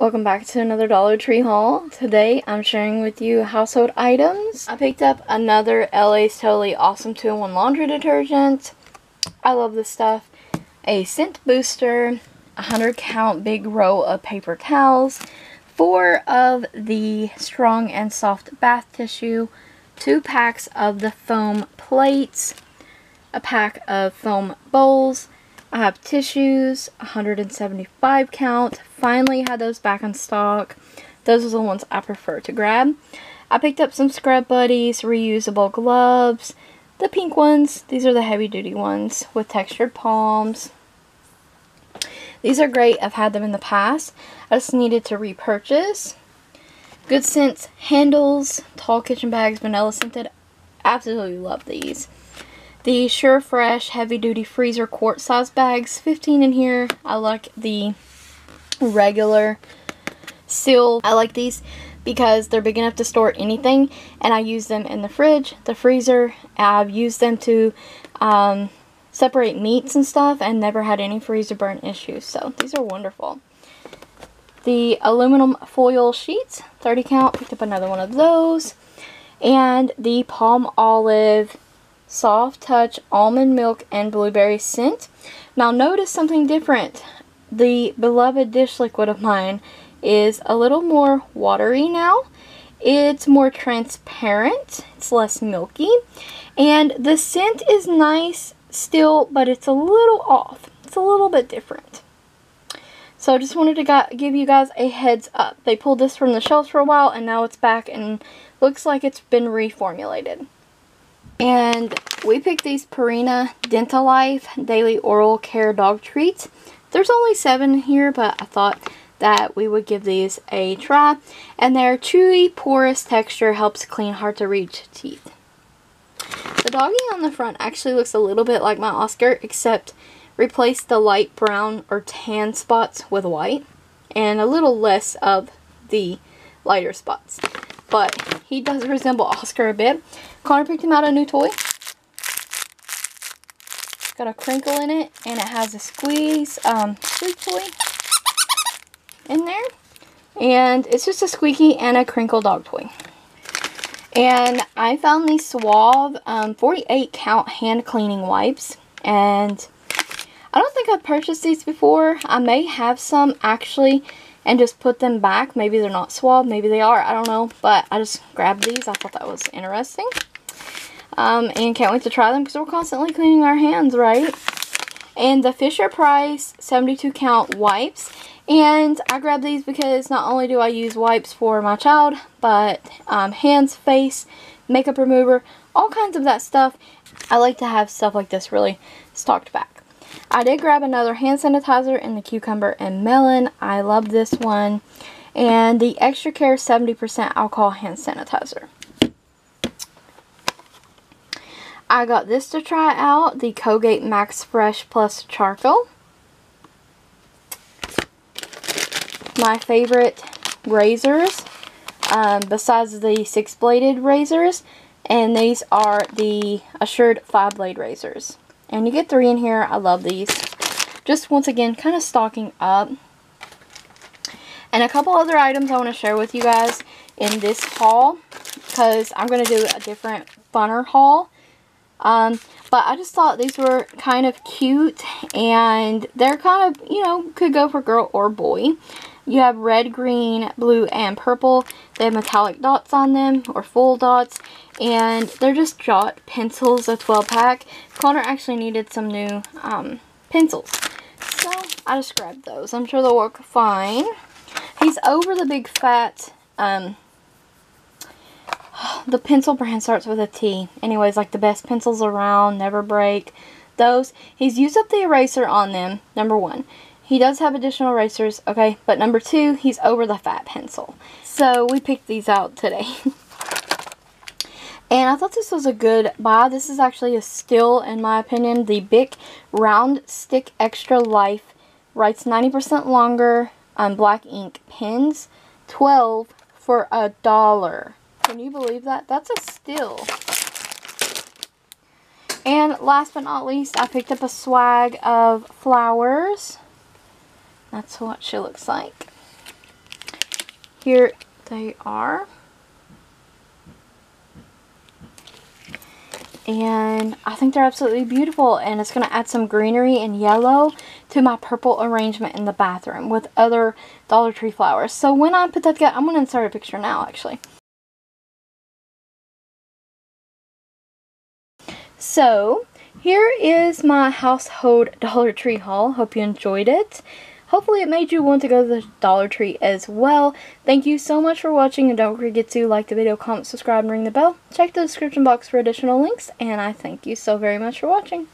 Welcome back to another Dollar Tree haul. Today I'm sharing with you household items. I picked up another LA's Totally Awesome 2-in-1 laundry detergent. I love this stuff. A scent booster, 100 count big roll of paper towels, 4 of the strong and soft bath tissue, 2 packs of the foam plates, a pack of foam bowls. I have tissues, 175 count. Finally had those back in stock. Those are the ones I prefer to grab. I picked up some Scrub Buddies, reusable gloves. The pink ones, these are the heavy duty ones with textured palms. These are great. I've had them in the past. I just needed to repurchase. Good Scents handles, tall kitchen bags, vanilla scented. Absolutely love these. The Sure Fresh heavy duty freezer quart size bags, 15 in here. I like the regular seal. I like these because they're big enough to store anything, and I use them in the fridge, the freezer. I've used them to separate meats and stuff and never had any freezer burn issues, so these are wonderful. The aluminum foil sheets, 30 count, picked up another one of those. And the Palm Olive Soft Touch Almond Milk and Blueberry Scent. Now notice something different. The beloved dish liquid of mine is a little more watery now. It's more transparent. It's less milky. And the scent is nice still, but it's a little off. It's a little bit different. So I just wanted to give you guys a heads up. They pulled this from the shelves for a while and now it's back and looks like it's been reformulated. And we picked these Purina Dental Life Daily Oral Care Dog Treats. There's only 7 here, but I thought that we would give these a try. And their chewy, porous texture helps clean hard-to-reach teeth. The doggy on the front actually looks a little bit like my Oscar, except replace the light brown or tan spots with white. And a little less of the lighter spots. But he does resemble Oscar a bit. Connor picked him out a new toy. It's got a crinkle in it, and it has a squeeze sleep toy in there. And it's just a squeaky and a crinkle dog toy. And I found these Suave 48 count hand cleaning wipes. And I don't think I've purchased these before. I may have some actually and just put them back. Maybe they're not Suave, maybe they are, I don't know. But I just grabbed these. I thought that was interesting. And can't wait to try them because we're constantly cleaning our hands, right? And the Fisher-Price 72 count wipes. And I grabbed these because not only do I use wipes for my child, but hands, face, makeup remover, all kinds of that stuff. I like to have stuff like this really stocked back. I did grab another hand sanitizer in the cucumber and melon. I love this one. And the Extra Care 70% alcohol hand sanitizer. I got this to try out, the Colgate Max Fresh Plus Charcoal. My favorite razors, besides the 6-bladed razors, and these are the Assured 5-blade razors. And you get 3 in here. I love these. Just once again, kind of stocking up. And a couple other items I want to share with you guys in this haul, because I'm going to do a different funner haul. But I just thought these were kind of cute, and they're kind of, you know, could go for girl or boy. You have red, green, blue, and purple. They have metallic dots on them, or full dots, and they're just Jot pencils, a 12-pack. Connor actually needed some new pencils, so I just grabbed those. I'm sure they'll work fine. He's over the big fat, the pencil brand starts with a T. Anyways, like the best pencils around, never break. Those, he's used up the eraser on them, number 1. He does have additional erasers, okay, but number 2, he's over the fat pencil. So we picked these out today. And I thought this was a good buy. This is actually a steal in my opinion. The Bic Round Stick Extra Life writes 90% longer black ink pens. 12 for $1. Can you believe that? That's a steal. And last but not least, I picked up a swag of flowers. That's what she looks like. here they are. And I think they're absolutely beautiful, and it's going to add some greenery and yellow to my purple arrangement in the bathroom with other Dollar Tree flowers. So when I put that together, I'm going to insert a picture now actually. So here is my household Dollar Tree haul. Hope you enjoyed it. Hopefully it made you want to go to the Dollar Tree as well. Thank you so much for watching, and don't forget to like the video, comment, subscribe, and ring the bell. Check the description box for additional links, and I thank you so very much for watching.